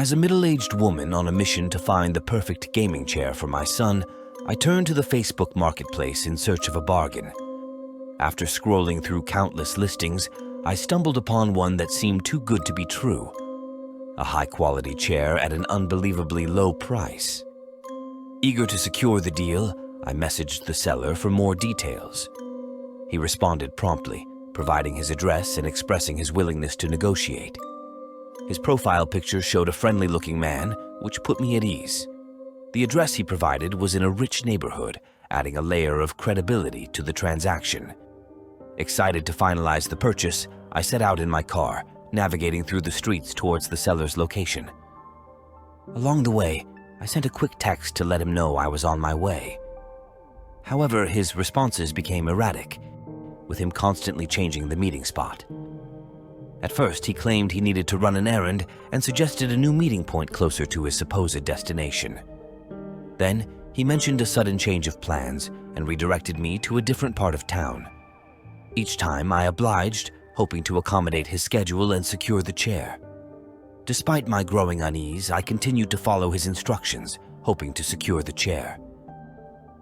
As a middle-aged woman on a mission to find the perfect gaming chair for my son, I turned to the Facebook marketplace in search of a bargain. After scrolling through countless listings, I stumbled upon one that seemed too good to be true. A high-quality chair at an unbelievably low price. Eager to secure the deal, I messaged the seller for more details. He responded promptly, providing his address and expressing his willingness to negotiate. His profile picture showed a friendly-looking man, which put me at ease. The address he provided was in a rich neighborhood, adding a layer of credibility to the transaction. Excited to finalize the purchase, I set out in my car, navigating through the streets towards the seller's location. Along the way, I sent a quick text to let him know I was on my way. However, his responses became erratic, with him constantly changing the meeting spot. At first, he claimed he needed to run an errand and suggested a new meeting point closer to his supposed destination. Then, he mentioned a sudden change of plans and redirected me to a different part of town. Each time, I obliged, hoping to accommodate his schedule and secure the chair. Despite my growing unease, I continued to follow his instructions, hoping to secure the chair.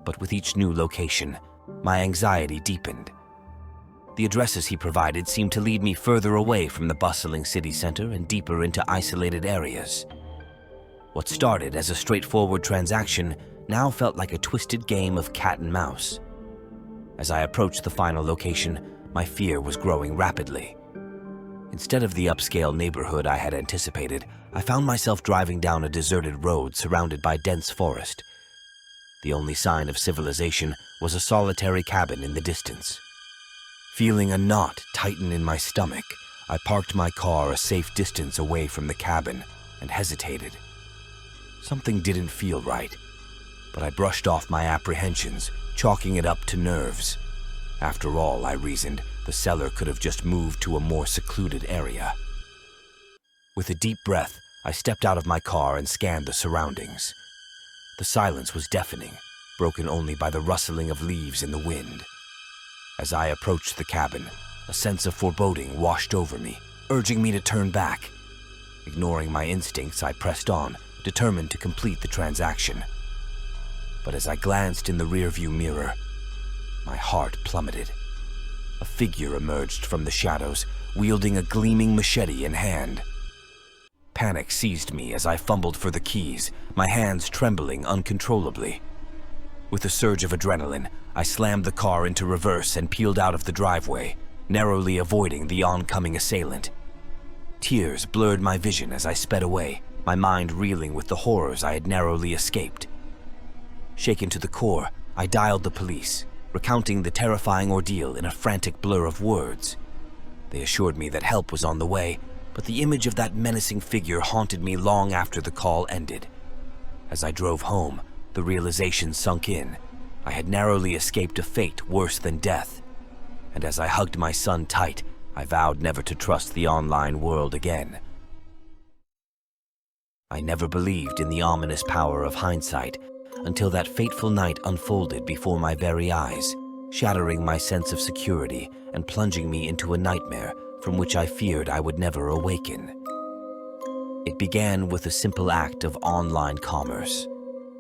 But with each new location, my anxiety deepened. The addresses he provided seemed to lead me further away from the bustling city center and deeper into isolated areas. What started as a straightforward transaction now felt like a twisted game of cat and mouse. As I approached the final location, my fear was growing rapidly. Instead of the upscale neighborhood I had anticipated, I found myself driving down a deserted road surrounded by dense forest. The only sign of civilization was a solitary cabin in the distance. Feeling a knot tighten in my stomach, I parked my car a safe distance away from the cabin and hesitated. Something didn't feel right, but I brushed off my apprehensions, chalking it up to nerves. After all, I reasoned, the seller could have just moved to a more secluded area. With a deep breath, I stepped out of my car and scanned the surroundings. The silence was deafening, broken only by the rustling of leaves in the wind. As I approached the cabin, a sense of foreboding washed over me, urging me to turn back. Ignoring my instincts, I pressed on, determined to complete the transaction. But as I glanced in the rearview mirror, my heart plummeted. A figure emerged from the shadows, wielding a gleaming machete in hand. Panic seized me as I fumbled for the keys, my hands trembling uncontrollably. With a surge of adrenaline, I slammed the car into reverse and peeled out of the driveway, narrowly avoiding the oncoming assailant. Tears blurred my vision as I sped away, my mind reeling with the horrors I had narrowly escaped. Shaken to the core, I dialed the police, recounting the terrifying ordeal in a frantic blur of words. They assured me that help was on the way, but the image of that menacing figure haunted me long after the call ended. As I drove home, the realization sunk in. I had narrowly escaped a fate worse than death. And as I hugged my son tight, I vowed never to trust the online world again. I never believed in the ominous power of hindsight until that fateful night unfolded before my very eyes, shattering my sense of security and plunging me into a nightmare from which I feared I would never awaken. It began with a simple act of online commerce,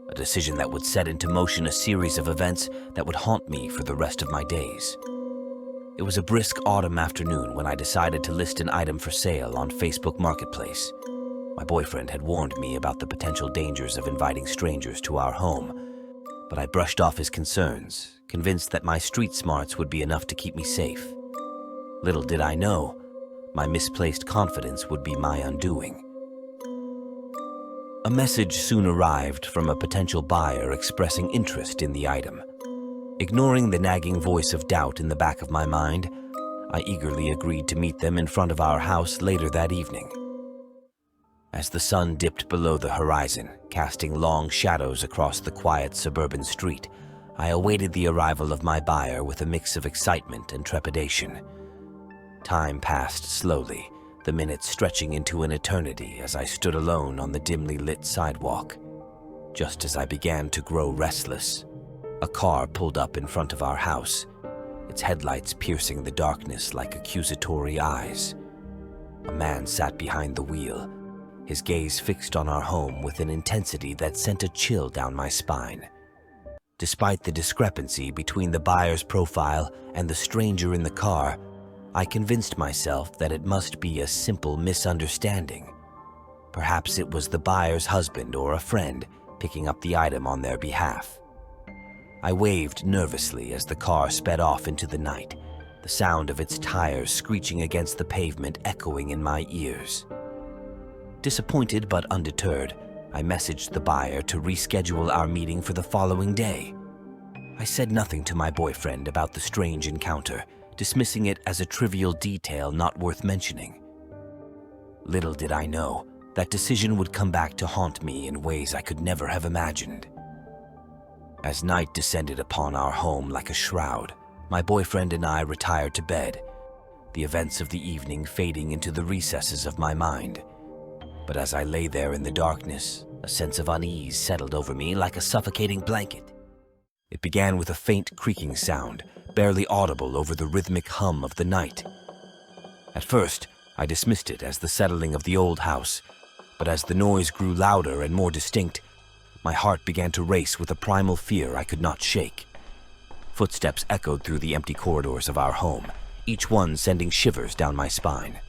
a decision that would set into motion a series of events that would haunt me for the rest of my days. It was a brisk autumn afternoon when I decided to list an item for sale on Facebook Marketplace. My boyfriend had warned me about the potential dangers of inviting strangers to our home, but I brushed off his concerns, convinced that my street smarts would be enough to keep me safe. Little did I know, my misplaced confidence would be my undoing. A message soon arrived from a potential buyer expressing interest in the item. Ignoring the nagging voice of doubt in the back of my mind, I eagerly agreed to meet them in front of our house later that evening. As the sun dipped below the horizon, casting long shadows across the quiet suburban street, I awaited the arrival of my buyer with a mix of excitement and trepidation. Time passed slowly, the minutes stretching into an eternity as I stood alone on the dimly lit sidewalk. Just as I began to grow restless, A car pulled up in front of our house, its headlights piercing the darkness like accusatory eyes. A man sat behind the wheel, his gaze fixed on our home with an intensity that sent a chill down my spine. Despite the discrepancy between the buyer's profile and the stranger in the car, I convinced myself that it must be a simple misunderstanding. Perhaps it was the buyer's husband or a friend picking up the item on their behalf. I waved nervously as the car sped off into the night, the sound of its tires screeching against the pavement echoing in my ears. Disappointed but undeterred, I messaged the buyer to reschedule our meeting for the following day. I said nothing to my boyfriend about the strange encounter, dismissing it as a trivial detail not worth mentioning. Little did I know, that decision would come back to haunt me in ways I could never have imagined. As night descended upon our home like a shroud, my boyfriend and I retired to bed, the events of the evening fading into the recesses of my mind. But as I lay there in the darkness, a sense of unease settled over me like a suffocating blanket. It began with a faint creaking sound, barely audible over the rhythmic hum of the night. At first, I dismissed it as the settling of the old house, but as the noise grew louder and more distinct, my heart began to race with a primal fear I could not shake. Footsteps echoed through the empty corridors of our home, each one sending shivers down my spine.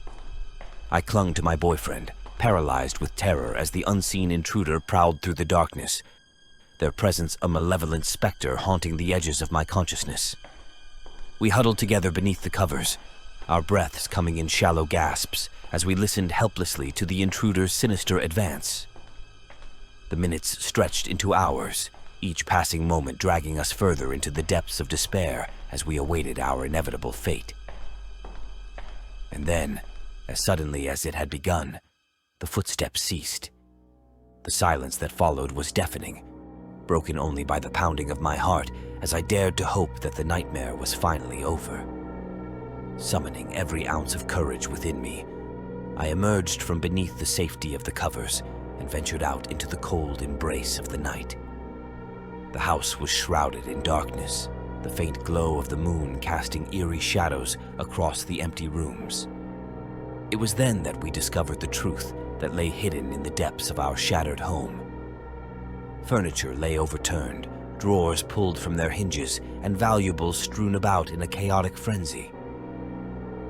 I clung to my boyfriend, paralyzed with terror as the unseen intruder prowled through the darkness, their presence a malevolent specter haunting the edges of my consciousness. We huddled together beneath the covers, our breaths coming in shallow gasps as we listened helplessly to the intruder's sinister advance. The minutes stretched into hours, each passing moment dragging us further into the depths of despair as we awaited our inevitable fate. And then, as suddenly as it had begun, the footsteps ceased. The silence that followed was deafening, broken only by the pounding of my heart as I dared to hope that the nightmare was finally over. Summoning every ounce of courage within me, I emerged from beneath the safety of the covers and ventured out into the cold embrace of the night. The house was shrouded in darkness, the faint glow of the moon casting eerie shadows across the empty rooms. It was then that we discovered the truth that lay hidden in the depths of our shattered home. Furniture lay overturned, drawers pulled from their hinges, and valuables strewn about in a chaotic frenzy.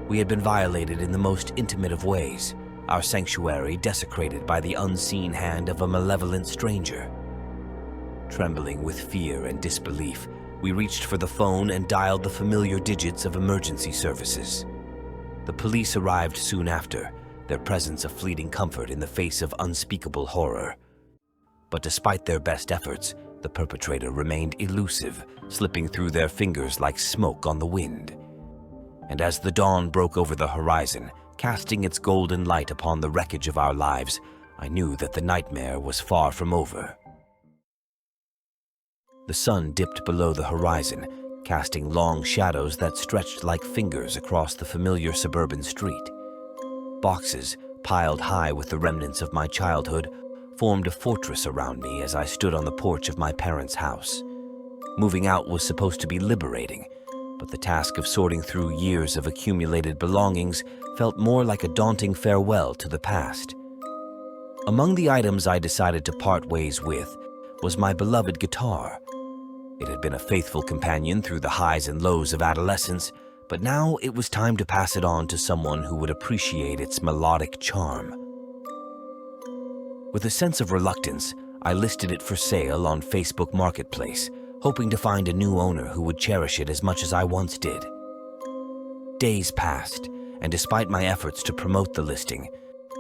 We had been violated in the most intimate of ways, our sanctuary desecrated by the unseen hand of a malevolent stranger. Trembling with fear and disbelief, we reached for the phone and dialed the familiar digits of emergency services. The police arrived soon after, their presence a fleeting comfort in the face of unspeakable horror. But despite their best efforts, the perpetrator remained elusive, slipping through their fingers like smoke on the wind. And as the dawn broke over the horizon, casting its golden light upon the wreckage of our lives, I knew that the nightmare was far from over. The sun dipped below the horizon, casting long shadows that stretched like fingers across the familiar suburban street. Boxes, piled high with the remnants of my childhood, formed a fortress around me as I stood on the porch of my parents' house. Moving out was supposed to be liberating, but the task of sorting through years of accumulated belongings felt more like a daunting farewell to the past. Among the items I decided to part ways with was my beloved guitar. It had been a faithful companion through the highs and lows of adolescence, but now it was time to pass it on to someone who would appreciate its melodic charm. With a sense of reluctance, I listed it for sale on Facebook Marketplace, hoping to find a new owner who would cherish it as much as I once did. Days passed, and despite my efforts to promote the listing,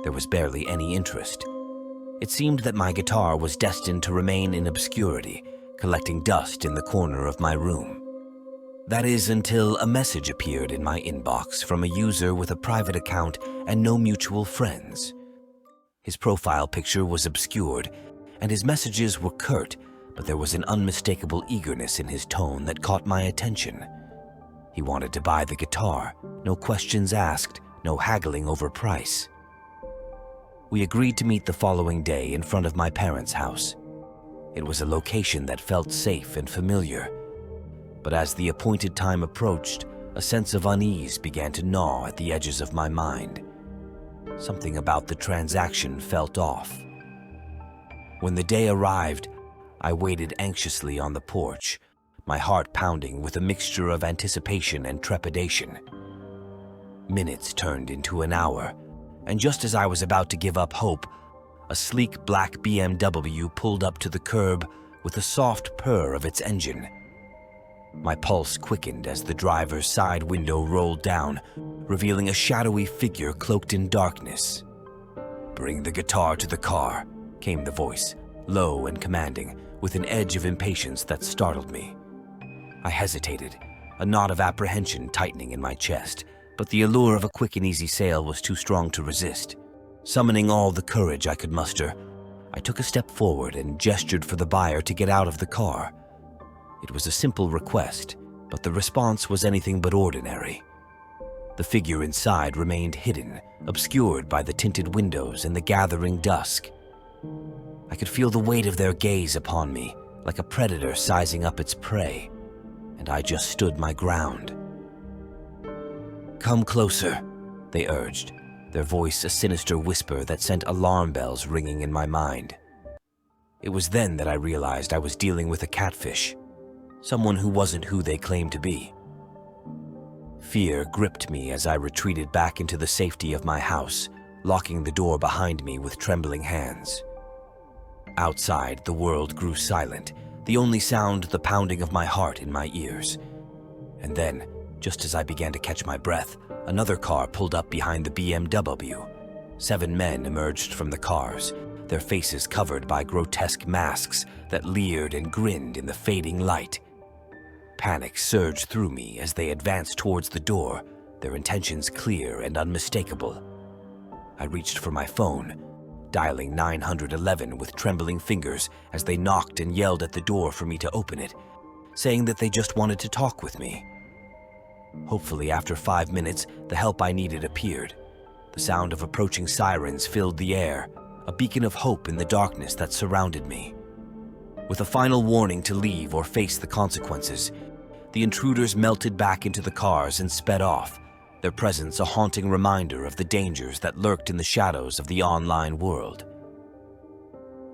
there was barely any interest. It seemed that my guitar was destined to remain in obscurity, collecting dust in the corner of my room. That is, until a message appeared in my inbox from a user with a private account and no mutual friends. His profile picture was obscured, and his messages were curt, but there was an unmistakable eagerness in his tone that caught my attention. He wanted to buy the guitar, no questions asked, no haggling over price. We agreed to meet the following day in front of my parents' house. It was a location that felt safe and familiar, But as the appointed time approached, a sense of unease began to gnaw at the edges of my mind. Something about the transaction felt off. When the day arrived, I waited anxiously on the porch, my heart pounding with a mixture of anticipation and trepidation. Minutes turned into an hour, and just as I was about to give up hope, a sleek black BMW pulled up to the curb with a soft purr of its engine. My pulse quickened as the driver's side window rolled down, revealing a shadowy figure cloaked in darkness. "Bring the guitar to the car," came the voice, low and commanding, with an edge of impatience that startled me. I hesitated, a knot of apprehension tightening in my chest, but the allure of a quick and easy sale was too strong to resist. Summoning all the courage I could muster, I took a step forward and gestured for the buyer to get out of the car. It was a simple request, but the response was anything but ordinary. The figure inside remained hidden, obscured by the tinted windows and the gathering dusk. I could feel the weight of their gaze upon me, like a predator sizing up its prey, and I just stood my ground. "Come closer," they urged, their voice a sinister whisper that sent alarm bells ringing in my mind. It was then that I realized I was dealing with a catfish, someone who wasn't who they claimed to be. Fear gripped me as I retreated back into the safety of my house, locking the door behind me with trembling hands. Outside, the world grew silent, the only sound the pounding of my heart in my ears. And then, just as I began to catch my breath, another car pulled up behind the BMW. 7 men emerged from the cars, their faces covered by grotesque masks that leered and grinned in the fading light. Panic surged through me as they advanced towards the door, their intentions clear and unmistakable. I reached for my phone, dialing 911 with trembling fingers as they knocked and yelled at the door for me to open it, saying that they just wanted to talk with me. Hopefully, after 5 minutes, the help I needed appeared. The sound of approaching sirens filled the air, a beacon of hope in the darkness that surrounded me. With a final warning to leave or face the consequences, the intruders melted back into the cars and sped off, their presence a haunting reminder of the dangers that lurked in the shadows of the online world.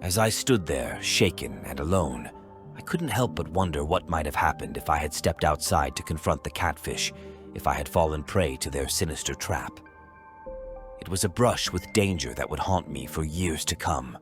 As I stood there, shaken and alone, I couldn't help but wonder what might have happened if I had stepped outside to confront the catfish, if I had fallen prey to their sinister trap. It was a brush with danger that would haunt me for years to come,